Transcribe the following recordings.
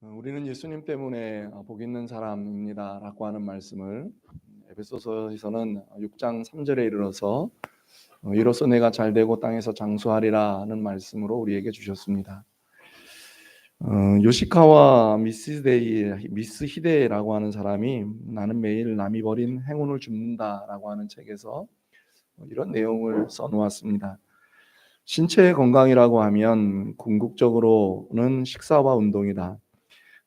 우리는 예수님 때문에 복 있는 사람입니다라고 하는 말씀을 에베소서에서는 6장 3절에 이르러서 이로써 내가 잘되고 땅에서 장수하리라는 말씀으로 우리에게 주셨습니다. 요시카와 미스 히데라고 하는 사람이 나는 매일 남이 버린 행운을 줍는다라고 하는 책에서 이런 내용을 써놓았습니다. 신체의 건강이라고 하면 궁극적으로는 식사와 운동이다.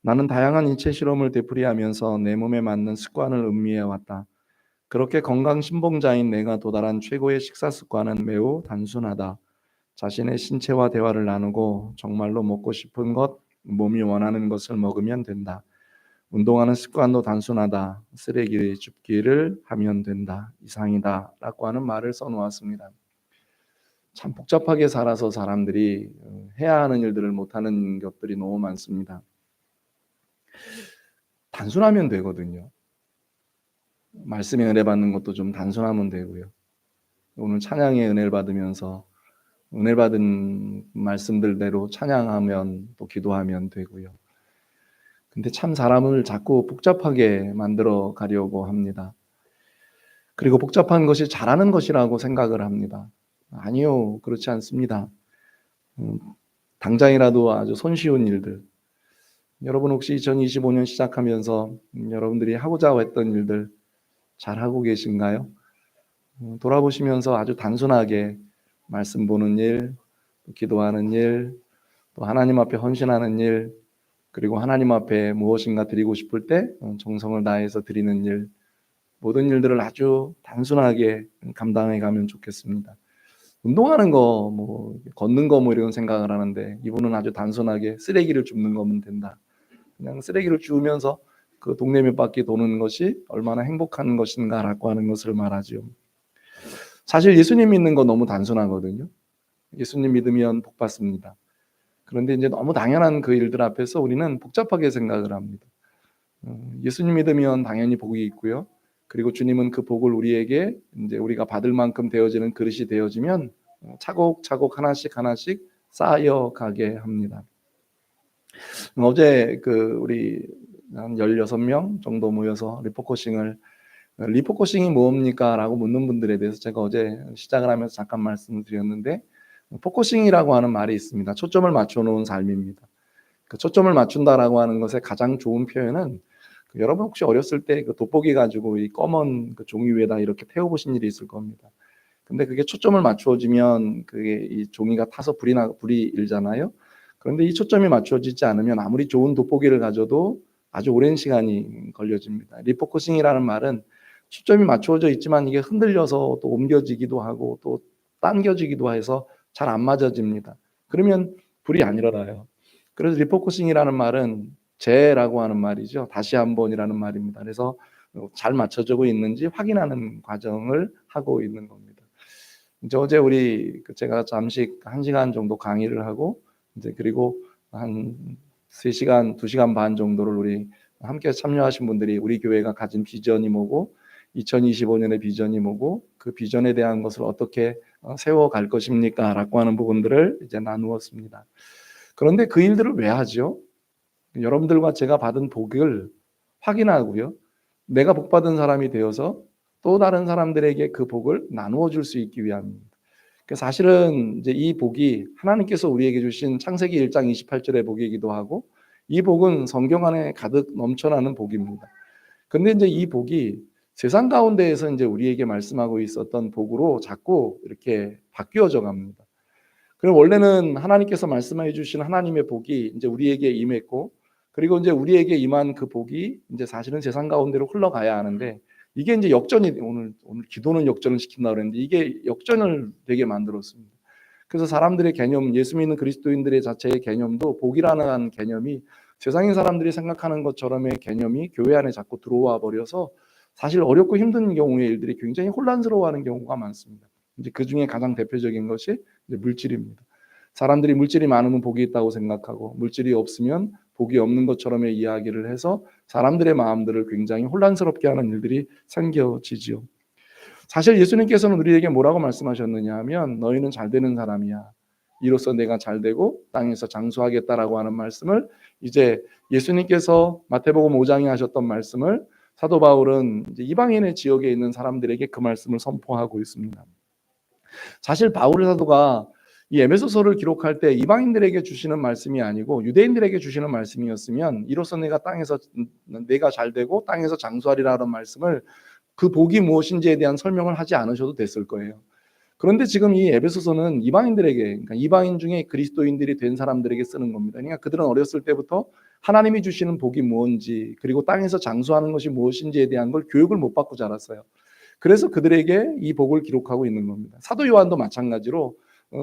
나는 다양한 인체 실험을 되풀이하면서 내 몸에 맞는 습관을 음미해 왔다. 그렇게 건강 신봉자인 내가 도달한 최고의 식사 습관은 매우 단순하다. 자신의 신체와 대화를 나누고 정말로 먹고 싶은 것, 몸이 원하는 것을 먹으면 된다. 운동하는 습관도 단순하다. 쓰레기 줍기를 하면 된다. 이상이다. 라고 하는 말을 써놓았습니다. 참 복잡하게 살아서 사람들이 해야 하는 일들을 못하는 것들이 너무 많습니다. 단순하면 되거든요. 말씀의 은혜 받는 것도 좀 단순하면 되고요. 오늘 찬양의 은혜를 받으면서 은혜 받은 말씀들대로 찬양하면 또 기도하면 되고요. 근데 참 사람을 자꾸 복잡하게 만들어 가려고 합니다. 그리고 복잡한 것이 잘하는 것이라고 생각을 합니다. 아니요, 그렇지 않습니다. 당장이라도 아주 손쉬운 일들. 여러분 혹시 2025년 시작하면서 여러분들이 하고자 했던 일들 잘하고 계신가요? 돌아보시면서 아주 단순하게 말씀 보는 일, 기도하는 일, 또 하나님 앞에 헌신하는 일, 그리고 하나님 앞에 무엇인가 드리고 싶을 때 정성을 다해서 드리는 일, 모든 일들을 아주 단순하게 감당해 가면 좋겠습니다. 운동하는 거, 걷는 거 이런 생각을 하는데 이분은 아주 단순하게 쓰레기를 줍는 거면 된다. 그냥 쓰레기를 주우면서 그 동네 몇 바퀴 도는 것이 얼마나 행복한 것인가라고 하는 것을 말하죠. 사실 예수님 믿는 거 너무 단순하거든요. 예수님 믿으면 복 받습니다. 그런데 이제 너무 당연한 그 일들 앞에서 우리는 복잡하게 생각을 합니다. 예수님 믿으면 당연히 복이 있고요. 그리고 주님은 그 복을 우리에게 이제 우리가 받을 만큼 되어지는 그릇이 되어지면 차곡차곡 하나씩 하나씩 쌓여 가게 합니다. 어제 우리 한 16명 정도 모여서 리포커싱이 뭡니까? 라고 묻는 분들에 대해서 제가 어제 시작을 하면서 잠깐 말씀을 드렸는데, 포커싱이라고 하는 말이 있습니다. 초점을 맞춰 놓은 삶입니다. 그 초점을 맞춘다라고 하는 것의 가장 좋은 표현은 여러분 혹시 어렸을 때 그 돋보기 가지고 이 검은 그 종이 위에다 이렇게 태워보신 일이 있을 겁니다. 근데 그게 초점을 맞추어지면 그게 이 종이가 타서 불이 일잖아요. 그런데 이 초점이 맞추어지지 않으면 아무리 좋은 돋보기를 가져도 아주 오랜 시간이 걸려집니다. 리포커싱이라는 말은 초점이 맞추어져 있지만 이게 흔들려서 또 옮겨지기도 하고 또 당겨지기도 해서 잘 안 맞아집니다. 그러면 불이 안 일어나요. 그래서 리포커싱이라는 말은 재라고 하는 말이죠. 다시 한번이라는 말입니다. 그래서 잘 맞춰지고 있는지 확인하는 과정을 하고 있는 겁니다. 이제 어제 제가 잠시 1시간 정도 강의를 하고 이제 그리고 한 3시간, 2시간 반 정도를 우리 함께 참여하신 분들이 우리 교회가 가진 비전이 뭐고 2025년의 비전이 뭐고 그 비전에 대한 것을 어떻게 세워갈 것입니까? 라고 하는 부분들을 이제 나누었습니다. 그런데 그 일들을 왜 하죠? 여러분들과 제가 받은 복을 확인하고요. 내가 복받은 사람이 되어서 또 다른 사람들에게 그 복을 나누어 줄 수 있기 위함입니다. 사실은 이제 이 복이 하나님께서 우리에게 주신 창세기 1장 28절의 복이기도 하고 이 복은 성경 안에 가득 넘쳐나는 복입니다. 근데 이제 이 복이 세상 가운데에서 이제 우리에게 말씀하고 있었던 복으로 자꾸 이렇게 바뀌어져 갑니다. 그럼 원래는 하나님께서 말씀해 주신 하나님의 복이 이제 우리에게 임했고 그리고 이제 우리에게 임한 그 복이 이제 사실은 세상 가운데로 흘러가야 하는데 이게 이제 역전이 오늘 기도는 역전을 시킨다 그랬는데 이게 역전을 되게 만들었습니다. 그래서 사람들의 개념, 예수 믿는 그리스도인들의 자체의 개념도 복이라는 개념이 세상의 사람들이 생각하는 것처럼의 개념이 교회 안에 자꾸 들어와 버려서 사실 어렵고 힘든 경우의 일들이 굉장히 혼란스러워하는 경우가 많습니다. 이제 그 중에 가장 대표적인 것이 이제 물질입니다. 사람들이 물질이 많으면 복이 있다고 생각하고 물질이 없으면 복이 없는 것처럼의 이야기를 해서 사람들의 마음들을 굉장히 혼란스럽게 하는 일들이 생겨지지요. 사실 예수님께서는 우리에게 뭐라고 말씀하셨느냐 하면 너희는 잘 되는 사람이야. 이로써 내가 잘되고 땅에서 장수하겠다라고 하는 말씀을 이제 예수님께서 마태복음 5장에 하셨던 말씀을 사도 바울은 이제 이방인의 지역에 있는 사람들에게 그 말씀을 선포하고 있습니다. 사실 바울 사도가 이 에베소서를 기록할 때 이방인들에게 주시는 말씀이 아니고 유대인들에게 주시는 말씀이었으면 이로써 내가 땅에서 내가 잘되고 땅에서 장수하리라는 말씀을 그 복이 무엇인지에 대한 설명을 하지 않으셔도 됐을 거예요. 그런데 지금 이 에베소서는 이방인들에게, 그러니까 이방인 중에 그리스도인들이 된 사람들에게 쓰는 겁니다. 그러니까 그들은 어렸을 때부터 하나님이 주시는 복이 무엇인지, 그리고 땅에서 장수하는 것이 무엇인지에 대한 걸 교육을 못 받고 자랐어요. 그래서 그들에게 이 복을 기록하고 있는 겁니다. 사도 요한도 마찬가지로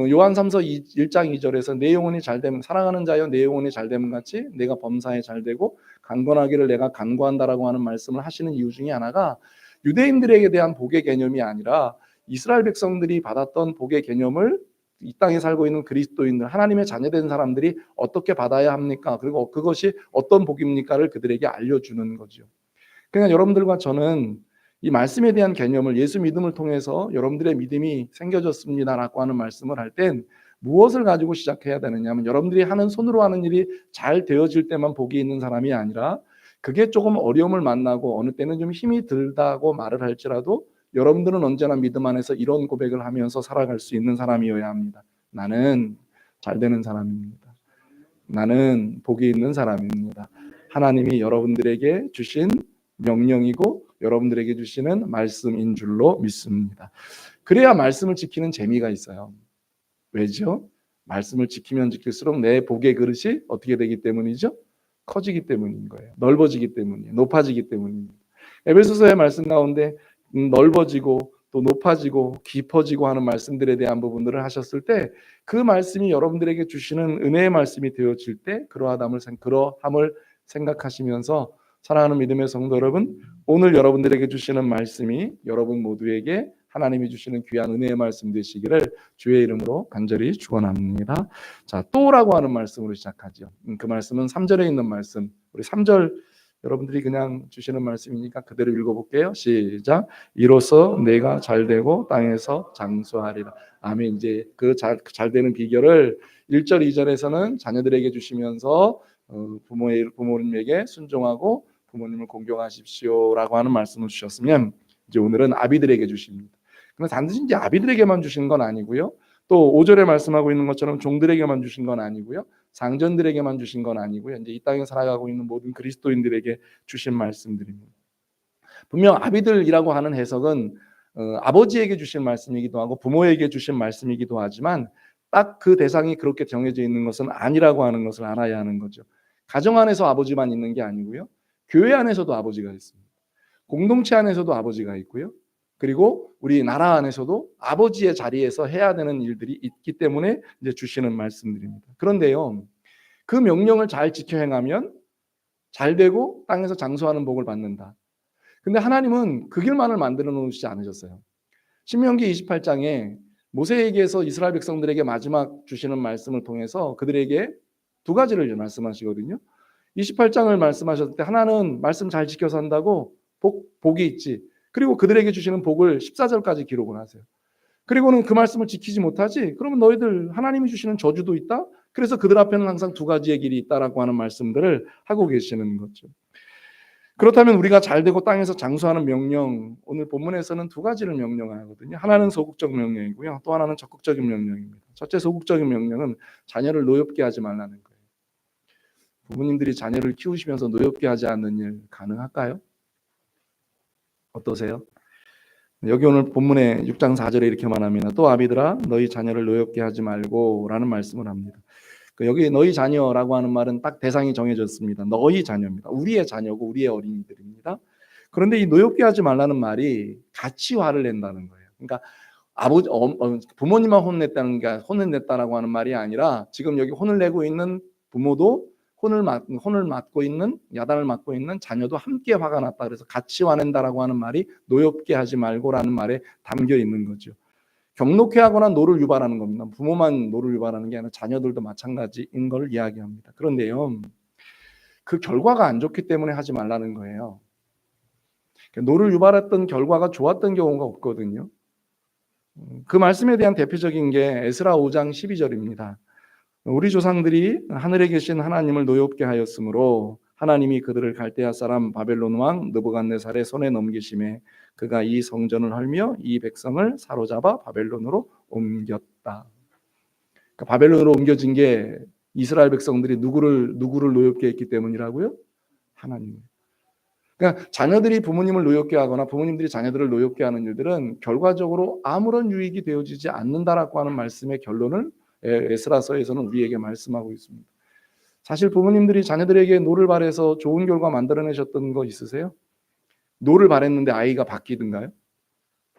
요한 3서 1장 2절에서 내 영혼이 잘됨, 사랑하는 자여 내 영혼이 잘됨 같이 내가 범사에 잘되고 강건하기를 내가 간구한다라고 하는 말씀을 하시는 이유 중에 하나가 유대인들에게 대한 복의 개념이 아니라 이스라엘 백성들이 받았던 복의 개념을 이 땅에 살고 있는 그리스도인들, 하나님의 자녀된 사람들이 어떻게 받아야 합니까? 그리고 그것이 어떤 복입니까를 그들에게 알려주는 거죠. 그러니까 여러분들과 저는 이 말씀에 대한 개념을 예수 믿음을 통해서 여러분들의 믿음이 생겨졌습니다라고 하는 말씀을 할 땐 무엇을 가지고 시작해야 되느냐면 여러분들이 하는 손으로 하는 일이 잘 되어질 때만 복이 있는 사람이 아니라 그게 조금 어려움을 만나고 어느 때는 좀 힘이 들다고 말을 할지라도 여러분들은 언제나 믿음 안에서 이런 고백을 하면서 살아갈 수 있는 사람이어야 합니다. 나는 잘 되는 사람입니다. 나는 복이 있는 사람입니다. 하나님이 여러분들에게 주신 명령이고 여러분들에게 주시는 말씀인 줄로 믿습니다. 그래야 말씀을 지키는 재미가 있어요. 왜죠? 말씀을 지키면 지킬수록 내 복의 그릇이 어떻게 되기 때문이죠? 커지기 때문인 거예요. 넓어지기 때문이에요. 높아지기 때문입니다. 에베소서의 말씀 가운데 넓어지고 또 높아지고 깊어지고 하는 말씀들에 대한 부분들을 하셨을 때 그 말씀이 여러분들에게 주시는 은혜의 말씀이 되어질 때 그러함을 생각하시면서 사랑하는 믿음의 성도 여러분, 오늘 여러분들에게 주시는 말씀이 여러분 모두에게 하나님이 주시는 귀한 은혜의 말씀 되시기를 주의 이름으로 간절히 축원합니다. 자, 또라고 하는 말씀으로 시작하죠. 그 말씀은 3절에 있는 말씀. 우리 3절 여러분들이 그냥 주시는 말씀이니까 그대로 읽어볼게요. 시작. 이로써 내가 잘되고 땅에서 장수하리라. 아멘. 이제 그 잘되는 비결을 1절, 2절에서는 자녀들에게 주시면서 부모님에게 순종하고 부모님을 공경하십시오라고 하는 말씀을 주셨으면 이제 오늘은 아비들에게 주십니다. 그런데 단지 이제 아비들에게만 주신 건 아니고요. 또 5절에 말씀하고 있는 것처럼 종들에게만 주신 건 아니고요. 상전들에게만 주신 건 아니고요. 이제 이 땅에 살아가고 있는 모든 그리스도인들에게 주신 말씀들입니다. 분명 아비들이라고 하는 해석은 아버지에게 주신 말씀이기도 하고 부모에게 주신 말씀이기도 하지만 딱 그 대상이 그렇게 정해져 있는 것은 아니라고 하는 것을 알아야 하는 거죠. 가정 안에서 아버지만 있는 게 아니고요. 교회 안에서도 아버지가 있습니다. 공동체 안에서도 아버지가 있고요. 그리고 우리 나라 안에서도 아버지의 자리에서 해야 되는 일들이 있기 때문에 이제 주시는 말씀들입니다. 그런데요, 그 명령을 잘 지켜 행하면 잘 되고 땅에서 장수하는 복을 받는다. 근데 하나님은 그 길만을 만들어 놓으시지 않으셨어요. 신명기 28장에 모세에게서 이스라엘 백성들에게 마지막 주시는 말씀을 통해서 그들에게 두 가지를 말씀하시거든요. 28장을 말씀하셨을 때 하나는 말씀 잘 지켜서 한다고 복이 있지. 그리고 그들에게 주시는 복을 14절까지 기록을 하세요. 그리고는 그 말씀을 지키지 못하지? 그러면 너희들 하나님이 주시는 저주도 있다? 그래서 그들 앞에는 항상 두 가지의 길이 있다라고 하는 말씀들을 하고 계시는 거죠. 그렇다면 우리가 잘되고 땅에서 장수하는 명령, 오늘 본문에서는 두 가지를 명령하거든요. 하나는 소극적 명령이고요. 또 하나는 적극적인 명령입니다. 첫째 소극적인 명령은 자녀를 노엽게 하지 말라는 거예요. 부모님들이 자녀를 키우시면서 노엽게 하지 않는 일 가능할까요? 어떠세요? 여기 오늘 본문의 6장 4절에 이렇게 말합니다. 또 아비들아 너희 자녀를 노엽게 하지 말고 라는 말씀을 합니다. 여기 너희 자녀라고 하는 말은 딱 대상이 정해졌습니다. 너희 자녀입니다. 우리의 자녀고 우리의 어린이들입니다. 그런데 이 노엽게 하지 말라는 말이 같이 화를 낸다는 거예요. 그러니까 부모님만 혼냈다는 게 혼을 냈다라고 하는 말이 아니라 지금 여기 혼을 내고 있는 부모도 혼을 맞고 있는 야단을 맞고 있는 자녀도 함께 화가 났다. 그래서 같이 화낸다라고 하는 말이 노엽게 하지 말고라는 말에 담겨 있는 거죠. 경록해 하거나 노를 유발하는 겁니다. 부모만 노를 유발하는 게 아니라 자녀들도 마찬가지인 걸 이야기합니다. 그런데요, 그 결과가 안 좋기 때문에 하지 말라는 거예요. 노를 유발했던 결과가 좋았던 경우가 없거든요. 그 말씀에 대한 대표적인 게 에스라 5장 12절입니다. 우리 조상들이 하늘에 계신 하나님을 노엽게 하였으므로 하나님이 그들을 갈대아 사람 바벨론 왕 느부갓네살의 손에 넘기심에 그가 이 성전을 헐며 이 백성을 사로잡아 바벨론으로 옮겼다. 그러니까 바벨론으로 옮겨진 게 이스라엘 백성들이 누구를 노엽게 했기 때문이라고요? 하나님. 그러니까 자녀들이 부모님을 노엽게 하거나 부모님들이 자녀들을 노엽게 하는 일들은 결과적으로 아무런 유익이 되어지지 않는다라고 하는 말씀의 결론을 에스라서에서는 우리에게 말씀하고 있습니다. 사실 부모님들이 자녀들에게 노를 바래서 좋은 결과 만들어내셨던 거 있으세요? 노를 바랬는데 아이가 바뀌든가요?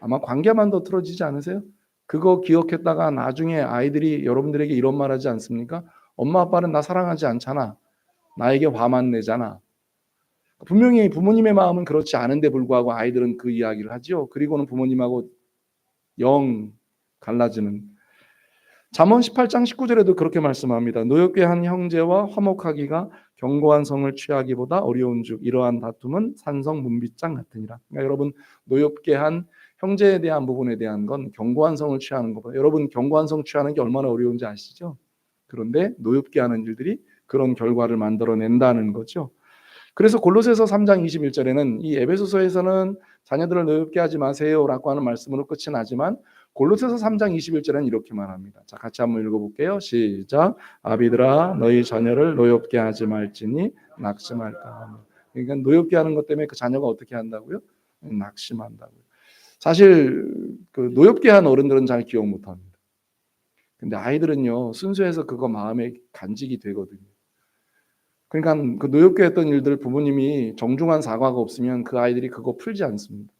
아마 관계만 더 틀어지지 않으세요? 그거 기억했다가 나중에 아이들이 여러분들에게 이런 말 하지 않습니까? 엄마 아빠는 나 사랑하지 않잖아. 나에게 화만 내잖아. 분명히 부모님의 마음은 그렇지 않은데 불구하고 아이들은 그 이야기를 하죠. 그리고는 부모님하고 영 갈라지는. 잠언 18장 19절에도 그렇게 말씀합니다. 노엽게 한 형제와 화목하기가 견고한 성을 취하기보다 어려운즉 이러한 다툼은 산성 문빗장 같으니라. 그러니까 여러분 노엽게 한 형제에 대한 부분에 대한 건 견고한 성을 취하는 것보다 여러분 견고한 성 취하는 게 얼마나 어려운지 아시죠? 그런데 노엽게 하는 일들이 그런 결과를 만들어낸다는 거죠. 그래서 골로새서 3장 21절에는 이 에베소서에서는 자녀들을 노엽게 하지 마세요라고 하는 말씀으로 끝이 나지만 골로새서 3장 21절에는 이렇게 말합니다. 자, 같이 한번 읽어볼게요. 시작. 아비들아 너희 자녀를 노엽게 하지 말지니 낙심할까. 그러니까 노엽게 하는 것 때문에 그 자녀가 어떻게 한다고요? 낙심한다고요. 사실 그 노엽게 한 어른들은 잘 기억 못합니다. 근데 아이들은요 순수해서 그거 마음에 간직이 되거든요. 그러니까 그 노엽게 했던 일들 부모님이 정중한 사과가 없으면 그 아이들이 그거 풀지 않습니다.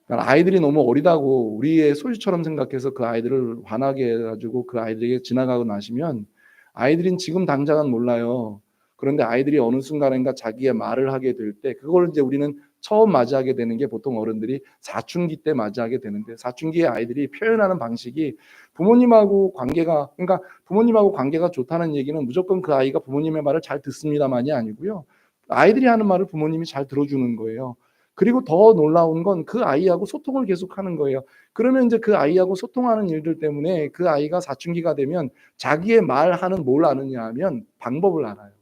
그러니까 아이들이 너무 어리다고 우리의 소유처럼 생각해서 그 아이들을 화나게 해가지고 그 아이들에게 지나가고 나시면 아이들은 지금 당장은 몰라요. 그런데 아이들이 어느 순간인가 자기의 말을 하게 될 때 그걸 이제 우리는 처음 맞이하게 되는 게 보통 어른들이 사춘기 때 맞이하게 되는데 사춘기의 아이들이 표현하는 방식이 부모님하고 관계가 그러니까 부모님하고 관계가 좋다는 얘기는 무조건 그 아이가 부모님의 말을 잘 듣습니다만이 아니고요. 아이들이 하는 말을 부모님이 잘 들어주는 거예요. 그리고 더 놀라운 건 그 아이하고 소통을 계속하는 거예요. 그러면 이제 그 아이하고 소통하는 일들 때문에 그 아이가 사춘기가 되면 자기의 말하는 뭘 아느냐 하면 방법을 알아요.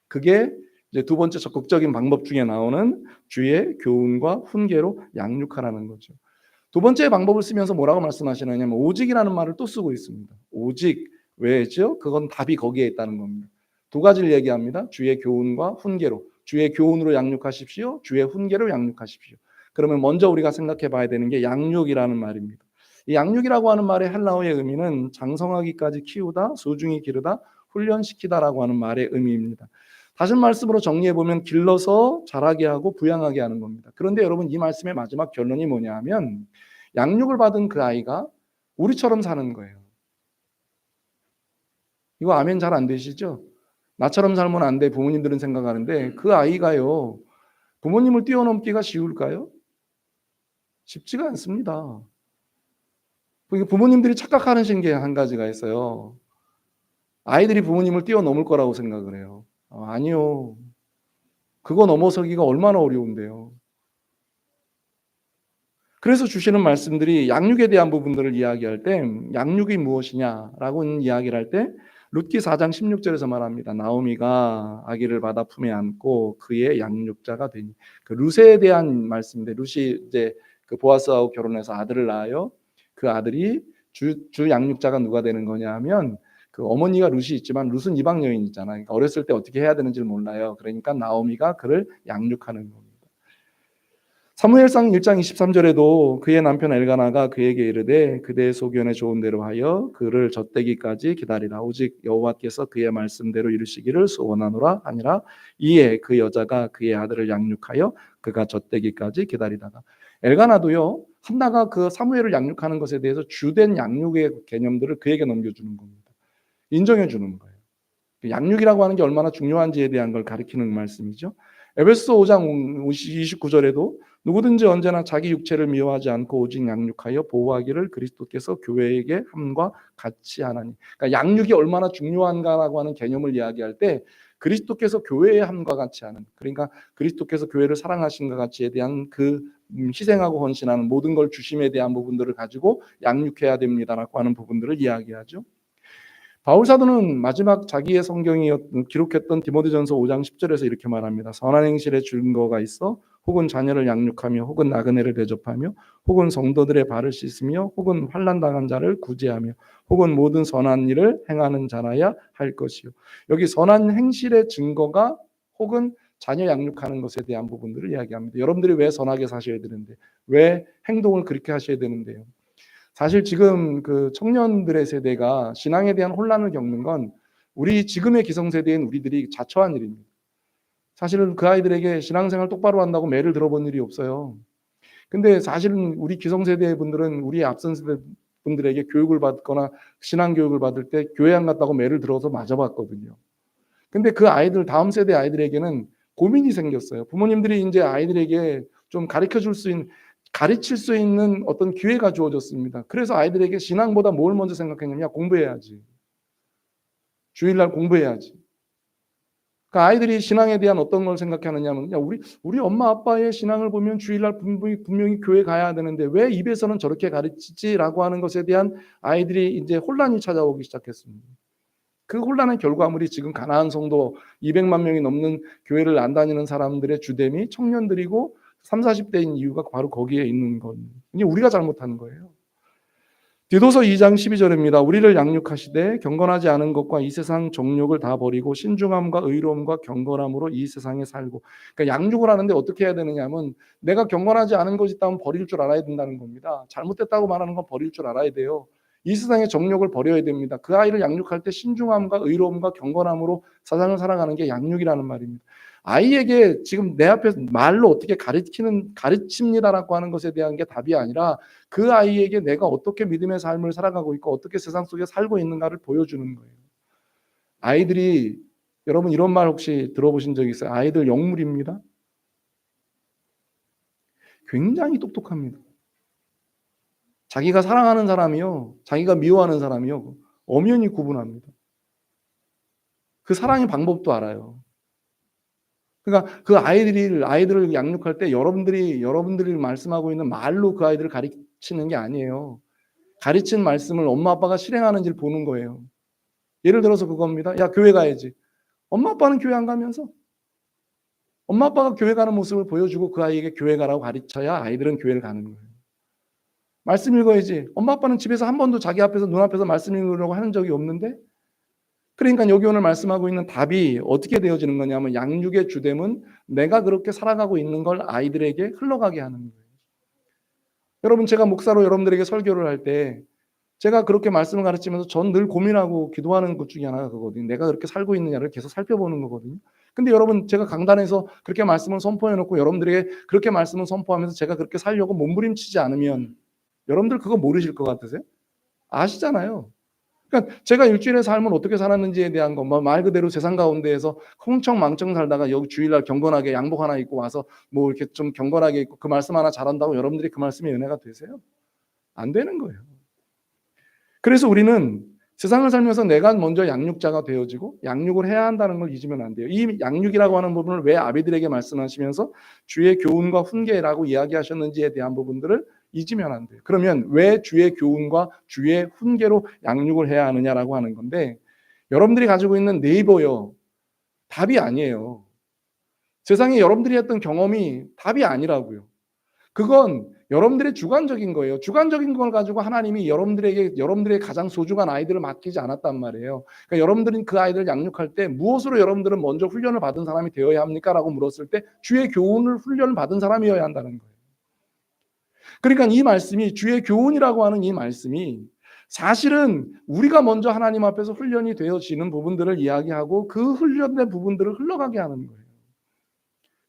그게 이제 두 번째 적극적인 방법 중에 나오는 주의 교훈과 훈계로 양육하라는 거죠. 두 번째 방법을 쓰면서 뭐라고 말씀하시느냐면 오직이라는 말을 또 쓰고 있습니다. 오직 왜죠? 그건 답이 거기에 있다는 겁니다. 두 가지를 얘기합니다. 주의 교훈과 훈계로. 주의 교훈으로 양육하십시오. 주의 훈계로 양육하십시오. 그러면 먼저 우리가 생각해 봐야 되는 게 양육이라는 말입니다. 이 양육이라고 하는 말의 헬라어의 의미는 장성하기까지 키우다, 소중히 기르다, 훈련시키다라고 하는 말의 의미입니다. 다시 말씀으로 정리해 보면 길러서 자라게 하고 부양하게 하는 겁니다. 그런데 여러분 이 말씀의 마지막 결론이 뭐냐 하면 양육을 받은 그 아이가 우리처럼 사는 거예요. 이거 아멘 잘 안 되시죠? 나처럼 살면 안 돼 부모님들은 생각하는데 그 아이가요 부모님을 뛰어넘기가 쉬울까요? 쉽지가 않습니다. 부모님들이 착각하는 게 한 가지가 있어요. 아이들이 부모님을 뛰어넘을 거라고 생각을 해요. 아니요. 그거 넘어서기가 얼마나 어려운데요. 그래서 주시는 말씀들이 양육에 대한 부분들을 이야기할 때 양육이 무엇이냐라고 이야기를 할 때 룻기 4장 16절에서 말합니다. 나오미가 아기를 받아 품에 안고 그의 양육자가 되니 그 룻에 대한 말씀인데 룻이 이제 그 보아스하고 결혼해서 아들을 낳아요. 그 아들이 주 양육자가 누가 되는 거냐 하면 그 어머니가 룻이 있지만 룻은 이방 여인이잖아요. 그러니까 어렸을 때 어떻게 해야 되는지를 몰라요. 그러니까 나오미가 그를 양육하는 겁니다. 사무엘상 1장 23절에도 그의 남편 엘가나가 그에게 이르되 그대의 소견에 좋은 대로 하여 그를 젖대기까지 기다리라 오직 여호와께서 그의 말씀대로 이루시기를 소원하노라 하니라. 이에 그 여자가 그의 아들을 양육하여 그가 젖대기까지 기다리다가 엘가나도요 한나가 그 사무엘을 양육하는 것에 대해서 주된 양육의 개념들을 그에게 넘겨주는 겁니다. 인정해 주는 거예요. 양육이라고 하는 게 얼마나 중요한지에 대한 걸 가리키는 말씀이죠. 에베소서 5장 29절에도 누구든지 언제나 자기 육체를 미워하지 않고 오직 양육하여 보호하기를 그리스도께서 교회에게 함과 같이 하나니. 그러니까 양육이 얼마나 중요한가라고 하는 개념을 이야기할 때 그리스도께서 교회의 함과 같이 하는 그러니까 그리스도께서 교회를 사랑하신 것 같이에 대한 그 희생하고 헌신하는 모든 걸 주심에 대한 부분들을 가지고 양육해야 됩니다라고 하는 부분들을 이야기하죠. 바울 사도는 마지막 자기의 성경이 기록했던 디모데전서 5장 10절에서 이렇게 말합니다. 선한 행실의 증거가 있어 혹은 자녀를 양육하며 혹은 나그네를 대접하며 혹은 성도들의 발을 씻으며 혹은 환난 당한 자를 구제하며 혹은 모든 선한 일을 행하는 자라야 할 것이요. 여기 선한 행실의 증거가 혹은 자녀 양육하는 것에 대한 부분들을 이야기합니다. 여러분들이 왜 선하게 사셔야 되는데, 왜 행동을 그렇게 하셔야 되는데요. 사실 지금 그 청년들의 세대가 신앙에 대한 혼란을 겪는 건 우리 지금의 기성세대인 우리들이 자처한 일입니다. 사실은 그 아이들에게 신앙생활 똑바로 한다고 매를 들어본 일이 없어요. 근데 사실은 우리 기성세대 분들은 우리 앞선 세대 분들에게 교육을 받거나 신앙 교육을 받을 때 교회 안 갔다고 매를 들어서 맞아봤거든요. 근데 그 아이들, 다음 세대 아이들에게는 고민이 생겼어요. 부모님들이 이제 아이들에게 좀 가르칠 수 있는 어떤 기회가 주어졌습니다. 그래서 아이들에게 신앙보다 뭘 먼저 생각했느냐? 공부해야지. 주일날 공부해야지. 그러니까 아이들이 신앙에 대한 어떤 걸 생각하느냐면, 야, 우리 엄마 아빠의 신앙을 보면 주일날 분명히 교회 가야 되는데 왜 입에서는 저렇게 가르치지라고 하는 것에 대한 아이들이 이제 혼란이 찾아오기 시작했습니다. 그 혼란의 결과물이 지금 가나안 성도 200만 명이 넘는 교회를 안 다니는 사람들의 주됨이 청년들이고 30, 40대인 이유가 바로 거기에 있는 겁니다. 이게 우리가 잘못하는 거예요. 디도서 2장 12절입니다. 우리를 양육하시되 경건하지 않은 것과 이 세상 정욕을 다 버리고 신중함과 의로움과 경건함으로 이 세상에 살고. 그러니까 양육을 하는데 어떻게 해야 되느냐면 내가 경건하지 않은 것이 있다면 버릴 줄 알아야 된다는 겁니다. 잘못됐다고 말하는 건 버릴 줄 알아야 돼요. 이 세상의 정욕을 버려야 됩니다. 그 아이를 양육할 때 신중함과 의로움과 경건함으로 세상을 살아가는 게 양육이라는 말입니다. 아이에게 지금 내 앞에서 말로 어떻게 가르칩니다라고 하는 것에 대한 게 답이 아니라 그 아이에게 내가 어떻게 믿음의 삶을 살아가고 있고 어떻게 세상 속에 살고 있는가를 보여주는 거예요. 아이들이, 여러분 이런 말 혹시 들어보신 적 있어요? 아이들 영물입니다. 굉장히 똑똑합니다. 자기가 사랑하는 사람이요, 자기가 미워하는 사람이요, 엄연히 구분합니다. 그 사랑의 방법도 알아요. 그러니까 그 아이들을 양육할 때 여러분들이 말씀하고 있는 말로 그 아이들을 가르치는 게 아니에요. 가르친 말씀을 엄마 아빠가 실행하는지를 보는 거예요. 예를 들어서 그겁니다. 야, 교회 가야지. 엄마 아빠는 교회 안 가면서 엄마 아빠가 교회 가는 모습을 보여주고 그 아이에게 교회 가라고 가르쳐야 아이들은 교회를 가는 거예요. 말씀 읽어야지. 엄마 아빠는 집에서 한 번도 자기 앞에서 눈앞에서 말씀 읽으려고 하는 적이 없는데, 그러니까 여기 오늘 말씀하고 있는 답이 어떻게 되어지는 거냐면 양육의 주됨은 내가 그렇게 살아가고 있는 걸 아이들에게 흘러가게 하는 거예요. 여러분, 제가 목사로 여러분들에게 설교를 할 때 제가 그렇게 말씀을 가르치면서 전 늘 고민하고 기도하는 것 중에 하나가 그거거든요. 내가 그렇게 살고 있느냐를 계속 살펴보는 거거든요. 근데 여러분, 제가 강단에서 그렇게 말씀을 선포해 놓고 여러분들에게 그렇게 말씀을 선포하면서 제가 그렇게 살려고 몸부림치지 않으면 여러분들 그거 모르실 것 같으세요? 아시잖아요. 그러니까 제가 일주일의 삶을 어떻게 살았는지에 대한 것, 말 그대로 세상 가운데에서 흥청망청 살다가 여기 주일날 경건하게 양복 하나 입고 와서 뭐 이렇게 좀 경건하게 입고 그 말씀 하나 잘한다고 여러분들이 그 말씀이 은혜가 되세요? 안 되는 거예요. 그래서 우리는 세상을 살면서 내가 먼저 양육자가 되어지고 양육을 해야 한다는 걸 잊으면 안 돼요. 이 양육이라고 하는 부분을 왜 아비들에게 말씀하시면서 주의 교훈과 훈계라고 이야기하셨는지에 대한 부분들을 잊으면 안 돼요. 그러면 왜 주의 교훈과 주의 훈계로 양육을 해야 하느냐라고 하는 건데, 여러분들이 가지고 있는 네이버요, 답이 아니에요. 세상에 여러분들이 했던 경험이 답이 아니라고요. 그건 여러분들의 주관적인 거예요. 주관적인 걸 가지고 하나님이 여러분들의 가장 소중한 아이들을 맡기지 않았단 말이에요. 그러니까 여러분들은 그 아이들을 양육할 때 무엇으로 여러분들은 먼저 훈련을 받은 사람이 되어야 합니까? 라고 물었을 때 주의 교훈을 훈련을 받은 사람이어야 한다는 거예요. 그러니까 이 말씀이, 주의 교훈이라고 하는 이 말씀이 사실은 우리가 먼저 하나님 앞에서 훈련이 되어지는 부분들을 이야기하고 그 훈련된 부분들을 흘러가게 하는 거예요.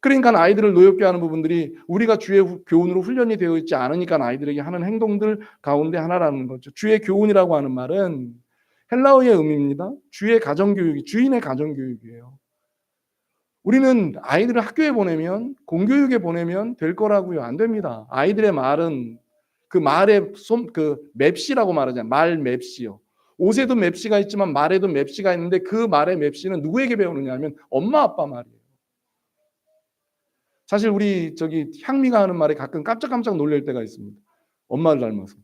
그러니까 아이들을 노엽게 하는 부분들이 우리가 주의 교훈으로 훈련이 되어 있지 않으니까 아이들에게 하는 행동들 가운데 하나라는 거죠. 주의 교훈이라고 하는 말은 헬라어의 의미입니다. 주인의 가정교육이에요. 우리는 아이들을 학교에 보내면, 공교육에 보내면 될 거라고요. 안 됩니다. 아이들의 말은 그 말의 맵시라고 말하잖아요. 말 맵시요. 옷에도 맵시가 있지만 말에도 맵시가 있는데 그 말의 맵시는 누구에게 배우느냐 하면 엄마 아빠 말이에요. 사실 우리 향미가 하는 말에 가끔 깜짝깜짝 놀랄 때가 있습니다. 엄마를 닮아서.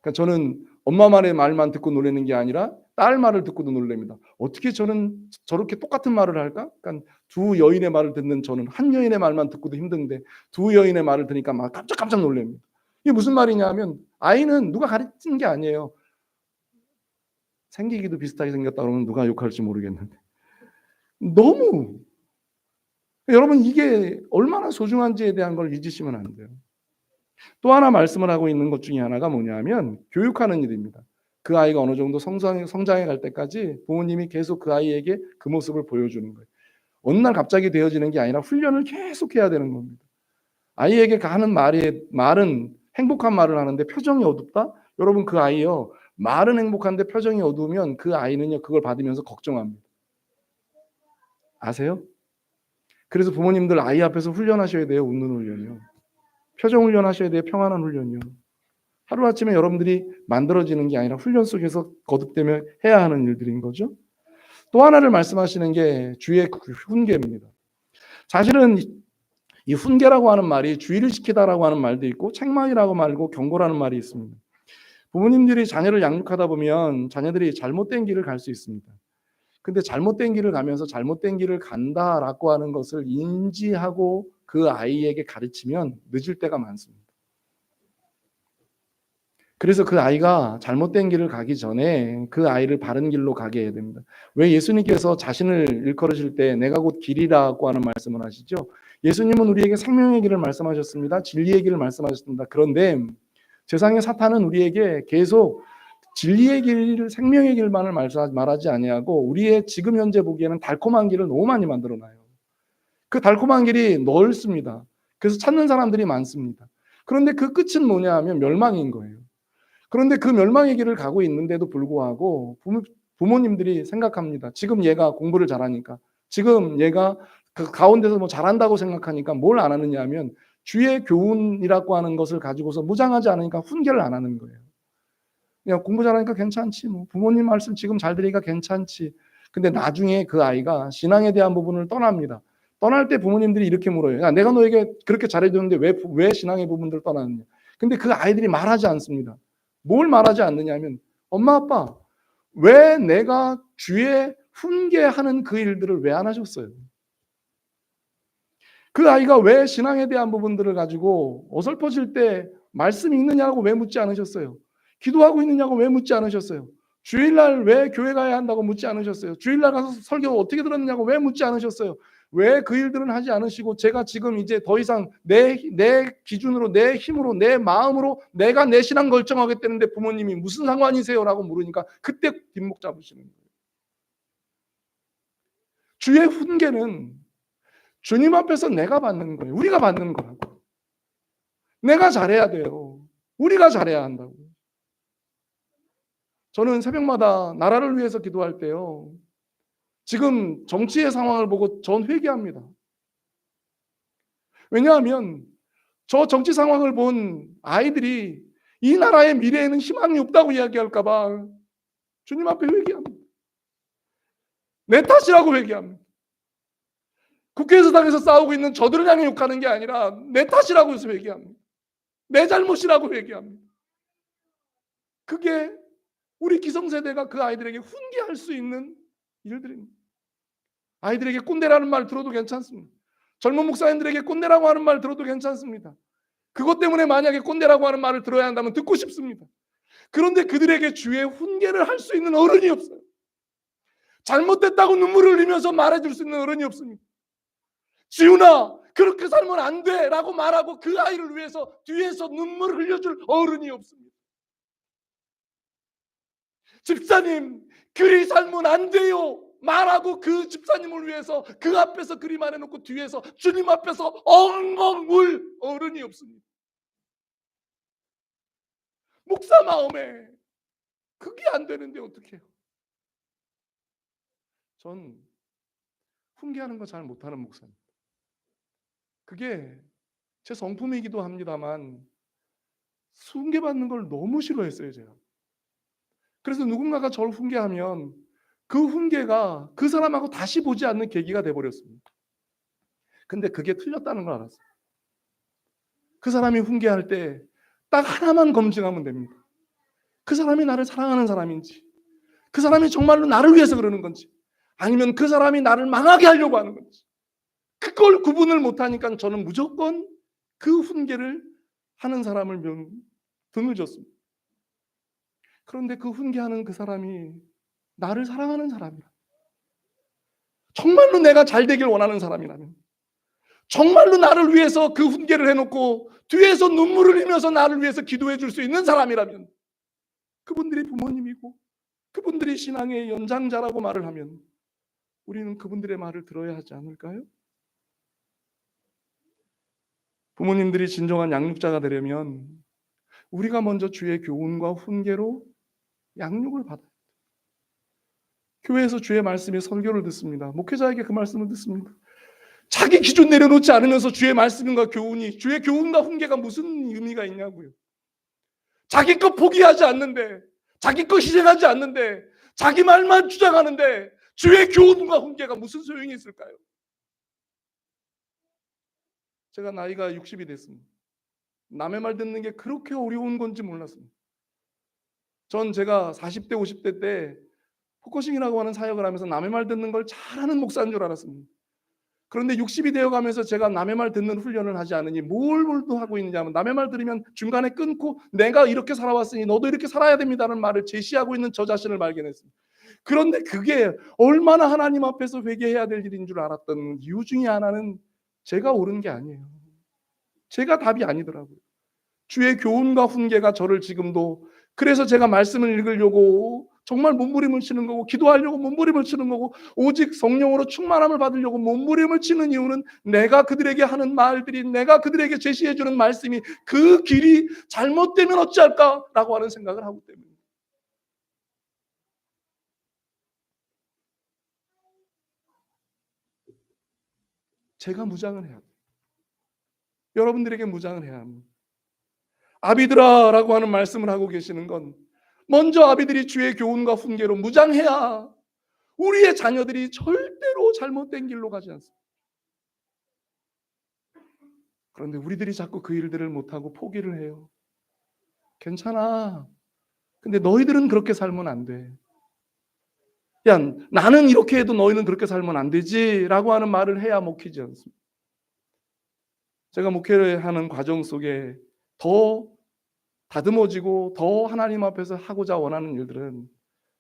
그러니까 저는 엄마 말만 듣고 놀라는 게 아니라 딸 말을 듣고도 놀랍니다. 어떻게 저는 저렇게 똑같은 말을 할까? 그러니까 두 여인의 말을 듣는 저는 한 여인의 말만 듣고도 힘든데 두 여인의 말을 들으니까 막 깜짝깜짝 놀랍니다. 이게 무슨 말이냐면 아이는 누가 가르치는 게 아니에요. 생기기도 비슷하게 생겼다 그러면 누가 욕할지 모르겠는데 너무 여러분 이게 얼마나 소중한지에 대한 걸 잊으시면 안 돼요. 또 하나 말씀을 하고 있는 것 중에 하나가 뭐냐면 교육하는 일입니다. 그 아이가 어느 정도 성장해 갈 때까지 부모님이 계속 그 아이에게 그 모습을 보여주는 거예요. 어느 날 갑자기 되어지는 게 아니라 훈련을 계속 해야 되는 겁니다. 아이에게 하는 말은 행복한 말을 하는데 표정이 어둡다? 여러분 그 아이요. 말은 행복한데 표정이 어두우면 그 아이는요. 그걸 받으면서 걱정합니다. 아세요? 그래서 부모님들 아이 앞에서 훈련하셔야 돼요. 웃는 훈련이요. 표정 훈련하셔야 돼요. 평안한 훈련이요. 하루아침에 여러분들이 만들어지는 게 아니라 훈련 속에서 거듭되며 해야 하는 일들인 거죠. 또 하나를 말씀하시는 게 주의 훈계입니다. 사실은 이 훈계라고 하는 말이 주의를 시키다라고 하는 말도 있고 책망이라고 말고 경고라는 말이 있습니다. 부모님들이 자녀를 양육하다 보면 자녀들이 잘못된 길을 갈 수 있습니다. 근데 잘못된 길을 가면서 잘못된 길을 간다라고 하는 것을 인지하고 그 아이에게 가르치면 늦을 때가 많습니다. 그래서 그 아이가 잘못된 길을 가기 전에 그 아이를 바른 길로 가게 해야 됩니다. 왜 예수님께서 자신을 일컬으실 때 내가 곧 길이라고 하는 말씀을 하시죠? 예수님은 우리에게 생명의 길을 말씀하셨습니다. 진리의 길을 말씀하셨습니다. 그런데 세상의 사탄은 우리에게 계속 진리의 길, 생명의 길만을 말하지 아니하고 우리의 지금 현재 보기에는 달콤한 길을 너무 많이 만들어놔요. 그 달콤한 길이 넓습니다. 그래서 찾는 사람들이 많습니다. 그런데 그 끝은 뭐냐 하면 멸망인 거예요. 그런데 그 멸망의 길을 가고 있는데도 불구하고 부모님들이 생각합니다. 지금 얘가 공부를 잘하니까, 지금 얘가 그 가운데서 뭐 잘한다고 생각하니까 뭘 안 하느냐 하면 주의 교훈이라고 하는 것을 가지고서 무장하지 않으니까 훈계를 안 하는 거예요. 그냥 공부 잘하니까 괜찮지, 뭐 부모님 말씀 지금 잘 들으니까 괜찮지. 근데 나중에 그 아이가 신앙에 대한 부분을 떠납니다. 떠날 때 부모님들이 이렇게 물어요. 야, 내가 너에게 그렇게 잘해줬는데 왜 신앙의 부분들을 떠났느냐. 근데 그 아이들이 말하지 않습니다. 뭘 말하지 않느냐면 엄마 아빠 왜 내가 주의 훈계하는 그 일들을 왜 안 하셨어요? 그 아이가 왜 신앙에 대한 부분들을 가지고 어설퍼질 때 말씀이 있느냐고 왜 묻지 않으셨어요? 기도하고 있느냐고 왜 묻지 않으셨어요? 주일날 왜 교회 가야 한다고 묻지 않으셨어요? 주일날 가서 설교 어떻게 들었느냐고 왜 묻지 않으셨어요? 왜 그 일들은 하지 않으시고 제가 지금 이제 더 이상 내 기준으로 내 힘으로 내 마음으로 내가 내 신앙 결정하겠다는데 부모님이 무슨 상관이세요? 라고 물으니까 그때 뒷목 잡으시는 거예요. 주의 훈계는 주님 앞에서 내가 받는 거예요. 우리가 받는 거라고. 내가 잘해야 돼요. 우리가 잘해야 한다고. 저는 새벽마다 나라를 위해서 기도할 때요. 지금 정치의 상황을 보고 전 회개합니다. 왜냐하면 저 정치 상황을 본 아이들이 이 나라의 미래에는 희망이 없다고 이야기할까 봐 주님 앞에 회개합니다. 내 탓이라고 회개합니다. 국회에서 당해서 싸우고 있는 저들을 향해 욕하는 게 아니라 내 탓이라고 해서 회개합니다. 내 잘못이라고 회개합니다. 그게 우리 기성세대가 그 아이들에게 훈계할 수 있는 일들입니다. 아이들에게 꼰대라는 말 들어도 괜찮습니다. 젊은 목사님들에게 꼰대라고 하는 말 들어도 괜찮습니다. 그것 때문에 만약에 꼰대라고 하는 말을 들어야 한다면 듣고 싶습니다. 그런데 그들에게 주의 훈계를 할 수 있는 어른이 없어요. 잘못됐다고 눈물을 흘리면서 말해줄 수 있는 어른이 없습니다. 지훈아 그렇게 살면 안 돼 라고 말하고 그 아이를 위해서 뒤에서 눈물을 흘려줄 어른이 없습니다. 집사님 그리 살면 안 돼요 말하고 그 집사님을 위해서 그 앞에서 그리 말해놓고 뒤에서 주님 앞에서 엉엉 울 어른이 없습니다. 목사 마음에 그게 안 되는데 어떡해요. 전 훈계하는 거 잘 못하는 목사입니다. 그게 제 성품이기도 합니다만 훈계받는 걸 너무 싫어했어요 제가. 그래서 누군가가 저를 훈계하면 그 훈계가 그 사람하고 다시 보지 않는 계기가 돼버렸습니다. 근데 그게 틀렸다는 걸 알았어요. 그 사람이 훈계할 때 딱 하나만 검증하면 됩니다. 그 사람이 나를 사랑하는 사람인지, 그 사람이 정말로 나를 위해서 그러는 건지, 아니면 그 사람이 나를 망하게 하려고 하는 건지, 그걸 구분을 못하니까 저는 무조건 그 훈계를 하는 사람을 등을 줬습니다. 그런데 그 훈계하는 그 사람이 나를 사랑하는 사람이라, 정말로 내가 잘 되길 원하는 사람이라면, 정말로 나를 위해서 그 훈계를 해놓고 뒤에서 눈물을 흘리면서 나를 위해서 기도해 줄 수 있는 사람이라면, 그분들이 부모님이고 그분들이 신앙의 연장자라고 말을 하면 우리는 그분들의 말을 들어야 하지 않을까요? 부모님들이 진정한 양육자가 되려면 우리가 먼저 주의 교훈과 훈계로 양육을 받아요. 교회에서 주의 말씀에 설교를 듣습니다. 목회자에게 그 말씀을 듣습니다. 자기 기준 내려놓지 않으면서 주의 말씀과 교훈이, 주의 교훈과 훈계가 무슨 의미가 있냐고요. 자기 것 포기하지 않는데, 자기 것 희생하지 않는데, 자기 말만 주장하는데 주의 교훈과 훈계가 무슨 소용이 있을까요? 제가 나이가 60이 됐습니다. 남의 말 듣는 게 그렇게 어려운 건지 몰랐습니다. 전 제가 40대, 50대 때 포커싱이라고 하는 사역을 하면서 남의 말 듣는 걸 잘하는 목사인 줄 알았습니다. 그런데 60이 되어가면서 제가 남의 말 듣는 훈련을 하지 않으니 뭘 하고 있느냐면, 남의 말 들으면 중간에 끊고 내가 이렇게 살아왔으니 너도 이렇게 살아야 됩니다라는 말을 제시하고 있는 저 자신을 발견했습니다. 그런데 그게 얼마나 하나님 앞에서 회개해야 될 일인 줄 알았던 이유 중에 하나는 제가 옳은 게 아니에요. 제가 답이 아니더라고요. 주의 교훈과 훈계가 저를 지금도, 그래서 제가 말씀을 읽으려고 정말 몸부림을 치는 거고, 기도하려고 몸부림을 치는 거고, 오직 성령으로 충만함을 받으려고 몸부림을 치는 이유는 내가 그들에게 하는 말들이, 내가 그들에게 제시해 주는 말씀이 그 길이 잘못되면 어찌할까라고 하는 생각을 하기 때문입니다. 제가 무장을 해야 돼요. 여러분들에게 무장을 해야 합니다. 아비들아라고 하는 말씀을 하고 계시는 건, 먼저 아비들이 주의 교훈과 훈계로 무장해야 우리의 자녀들이 절대로 잘못된 길로 가지 않습니다. 그런데 우리들이 자꾸 그 일들을 못하고 포기를 해요. 괜찮아. 근데 너희들은 그렇게 살면 안 돼. 야, 나는 이렇게 해도 너희는 그렇게 살면 안 되지 라고 하는 말을 해야 먹히지 않습니다. 제가 목회를 하는 과정 속에 더 다듬어지고 더 하나님 앞에서 하고자 원하는 일들은,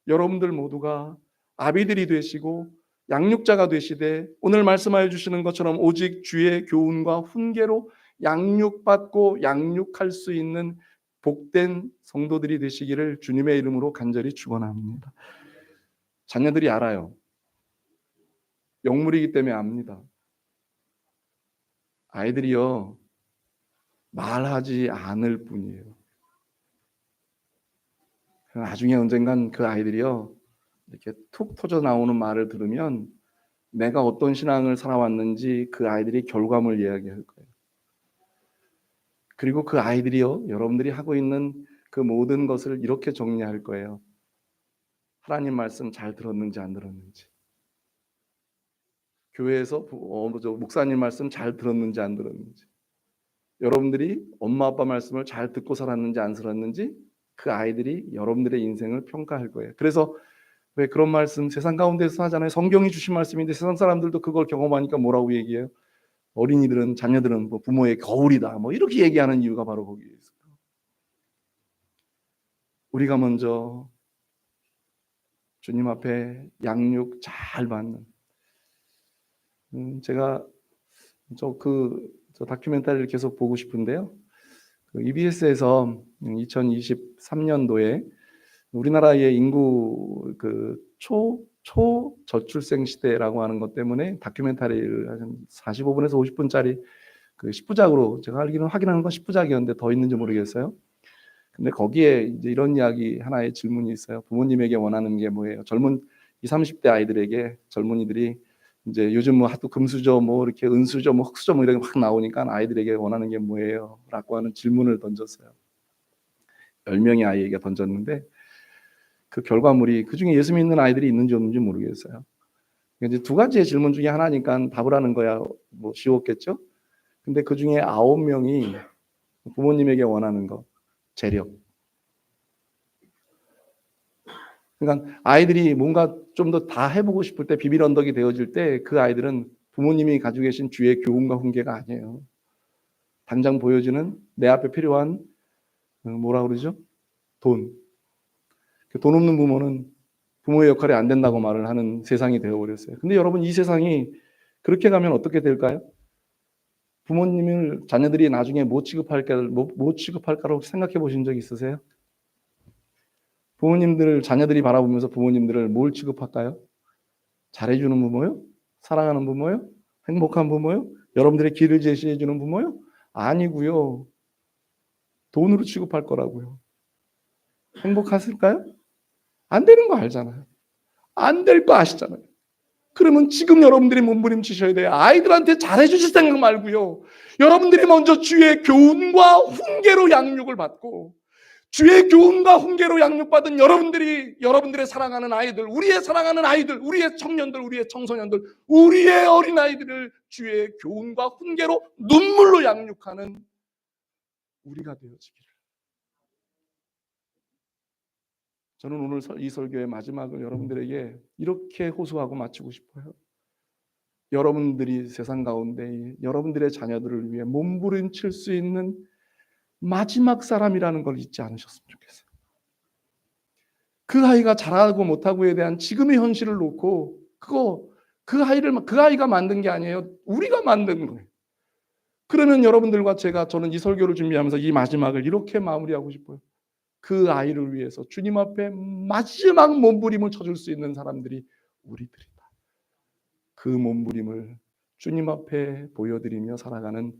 여러분들 모두가 아비들이 되시고 양육자가 되시되 오늘 말씀하여 주시는 것처럼 오직 주의 교훈과 훈계로 양육받고 양육할 수 있는 복된 성도들이 되시기를 주님의 이름으로 간절히 축원합니다. 자녀들이 알아요. 영물이기 때문에 압니다. 아이들이요, 말하지 않을 뿐이에요. 나중에 언젠간 그 아이들이요, 이렇게 툭 터져 나오는 말을 들으면 내가 어떤 신앙을 살아왔는지 그 아이들이 결과물 이야기할 거예요. 그리고 그 아이들이요, 여러분들이 하고 있는 그 모든 것을 이렇게 정리할 거예요. 하나님 말씀 잘 들었는지 안 들었는지, 교회에서 목사님 말씀 잘 들었는지 안 들었는지, 여러분들이 엄마 아빠 말씀을 잘 듣고 살았는지 안 살았는지 그 아이들이 여러분들의 인생을 평가할 거예요. 그래서 왜 그런 말씀 세상 가운데서 하잖아요. 성경이 주신 말씀인데 세상 사람들도 그걸 경험하니까 뭐라고 얘기해요? 어린이들은, 자녀들은 뭐 부모의 거울이다, 뭐 이렇게 얘기하는 이유가 바로 거기에 있어요. 우리가 먼저 주님 앞에 양육 잘 받는, 제가 저 다큐멘터리를 계속 보고 싶은데요. 그 EBS에서 2023년도에 우리나라의 인구 초저출생 시대라고 하는 것 때문에 다큐멘터리를 한 45분에서 50분짜리 그 10부작으로, 제가 알기로는 확인하는 건 10부작이었는데 더 있는지 모르겠어요. 근데 거기에 이제 이런 이야기, 하나의 질문이 있어요. 부모님에게 원하는 게 뭐예요? 젊은 20, 30대 아이들에게, 젊은이들이 이제 요즘 뭐 하도 금수저, 뭐 이렇게 은수저, 뭐 흑수저 뭐 이런 게 확 나오니까 아이들에게 원하는 게 뭐예요? 라고 하는 질문을 던졌어요. 10명의 아이에게 던졌는데 그 결과물이, 그 중에 예수 믿는 아이들이 있는지 없는지 모르겠어요. 이제 두 가지의 질문 중에 하나니까 답을 하는 거야. 뭐 쉬웠겠죠? 근데 그 중에 9명이 부모님에게 원하는 거, 재력. 그러니까 아이들이 뭔가 좀 더 다 해보고 싶을 때, 비빌 언덕이 되어질 때 그 아이들은 부모님이 가지고 계신 주의 교훈과 훈계가 아니에요. 당장 보여주는 내 앞에 필요한 뭐라 그러죠? 돈. 돈 없는 부모는 부모의 역할이 안 된다고 말을 하는 세상이 되어버렸어요. 근데 여러분, 이 세상이 그렇게 가면 어떻게 될까요? 부모님을 자녀들이 나중에 못 취급할까라고 생각해 보신 적 있으세요? 부모님들, 자녀들이 바라보면서 부모님들을 뭘 취급할까요? 잘해주는 부모요? 사랑하는 부모요? 행복한 부모요? 여러분들의 길을 제시해주는 부모요? 아니고요. 돈으로 취급할 거라고요. 행복하실까요? 안 되는 거 알잖아요. 안 될 거 아시잖아요. 그러면 지금 여러분들이 몸부림치셔야 돼요. 아이들한테 잘해주실 생각 말고요. 여러분들이 먼저 주의 교훈과 훈계로 양육을 받고, 주의 교훈과 훈계로 양육받은 여러분들의 사랑하는 아이들, 우리의 사랑하는 아이들, 우리의 청년들, 우리의 청소년들, 우리의 어린아이들을 주의 교훈과 훈계로 눈물로 양육하는 우리가 되어지기를. 저는 오늘 이 설교의 마지막을 여러분들에게 이렇게 호소하고 마치고 싶어요. 여러분들이 세상 가운데 여러분들의 자녀들을 위해 몸부림칠 수 있는 마지막 사람이라는 걸 잊지 않으셨으면 좋겠어요. 그 아이가 잘하고 못하고에 대한 지금의 현실을 놓고 그 아이가 만든 게 아니에요. 우리가 만든 거예요. 그러면 여러분들과 저는 이 설교를 준비하면서 이 마지막을 이렇게 마무리하고 싶어요. 그 아이를 위해서 주님 앞에 마지막 몸부림을 쳐줄 수 있는 사람들이 우리들이다. 그 몸부림을 주님 앞에 보여드리며 살아가는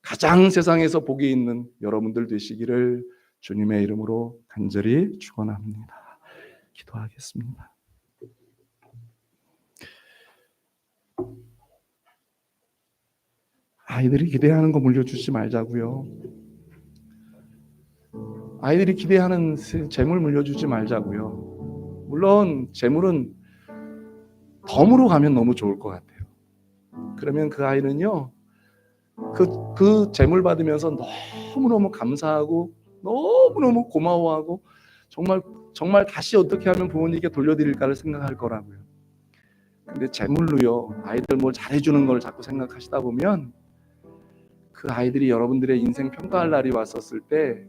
가장 세상에서 복이 있는 여러분들 되시기를 주님의 이름으로 간절히 축원합니다. 기도하겠습니다. 아이들이 기대하는 거 물려주지 말자고요. 아이들이 기대하는 재물 물려주지 말자고요. 물론 재물은 덤으로 가면 너무 좋을 것 같아요. 그러면 그 아이는요, 그 재물 받으면서 너무너무 감사하고 너무너무 고마워하고 정말 다시 어떻게 하면 부모님께 돌려드릴까를 생각할 거라고요. 근데 재물로요, 아이들 뭘 잘해주는 걸 자꾸 생각하시다 보면 그 아이들이 여러분들의 인생 평가할 날이 왔었을 때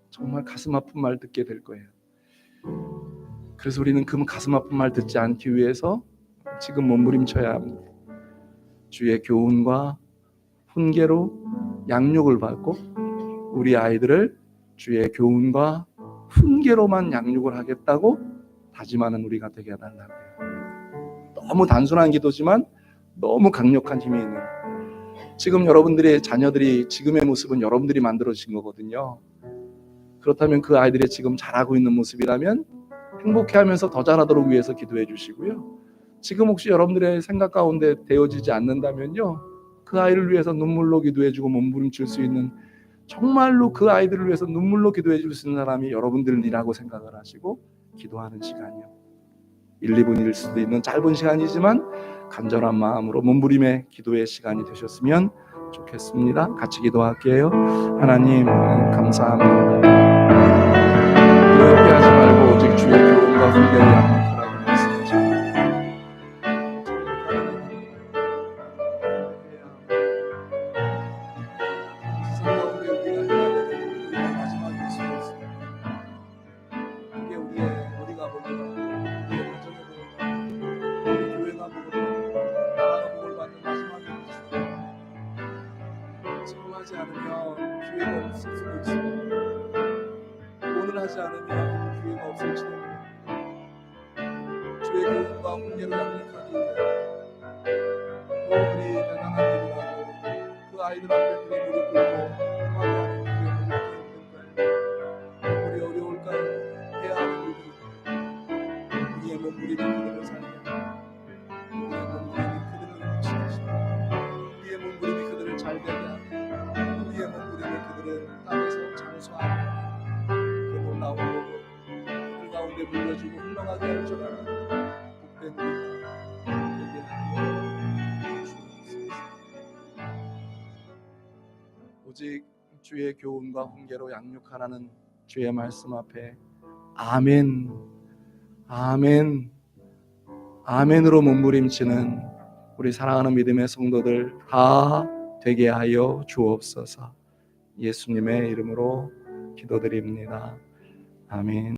정말 가슴 아픈 말 듣게 될 거예요. 그래서 우리는 그 가슴 아픈 말 듣지 않기 위해서 지금 몸부림쳐야 합니다. 주의 교훈과 훈계로 양육을 받고 우리 아이들을 주의 교훈과 훈계로만 양육을 하겠다고 다짐하는 우리가 되게 해달라고요. 너무 단순한 기도지만 너무 강력한 힘이 있는, 지금 여러분들의 자녀들이 지금의 모습은 여러분들이 만들어주신 거거든요. 그렇다면 그 아이들이 지금 잘하고 있는 모습이라면 행복해하면서 더 잘하도록 위해서 기도해 주시고요. 지금 혹시 여러분들의 생각 가운데 되어지지 않는다면요, 그 아이를 위해서 눈물로 기도해주고 몸부림칠 수 있는, 정말로 그 아이들을 위해서 눈물로 기도해 줄 수 있는 사람이 여러분들이라고 생각을 하시고 기도하는 시간이요. 1, 2분일 수도 있는 짧은 시간이지만 간절한 마음으로 몸부림의 기도의 시간이 되셨으면 좋겠습니다. 같이 기도할게요. 하나님, 감사합니다. 노엽게 하지 말고 오직 주의 교훈과 훈계를 양육하라고 말씀하십니다. 세상 가운데 우리가 해야 되는 우리의 마지막 일수였습니다. 그게 우리가 보거나 우리의 가정에 보거나 우리 교회가 보거나 나라가 복을 받는 마지막 일수입니다. 지금 하지 않으면 기회가 없을 수도 있습니다. 오늘 하지 않으면 기회가 없을지도 모릅니다. 주의 교훈과 훈계로 양육하기 위해 그들이 대단한 일이라고 그 아이들 앞에 그리 무릎 꿇고 한마디 하는 그게 얼마나 힘들까요? 우리 어려울까요? 해야 하는 일들이 우리의 몸부림이 그들을 살게 하고 우리의 몸부림이 그들을 고치시고 우리의 몸부림이 그들을 잘되게 하고 우리의 몸부림이 그들을 땅에서 장수하게 하고 그 놀라운 복을 그들 가운데 물려주고 흘러가게 할 줄 아는 복된 우리가 되게 하여 주옵소서. 오직 주의 교훈과 훈계로 양육하라는 주의 말씀 앞에 아멘, 아멘, 아멘으로 몸부림치는 우리 사랑하는 믿음의 성도들 다 되게 하여 주옵소서. 예수님의 이름으로 기도드립니다. 아멘.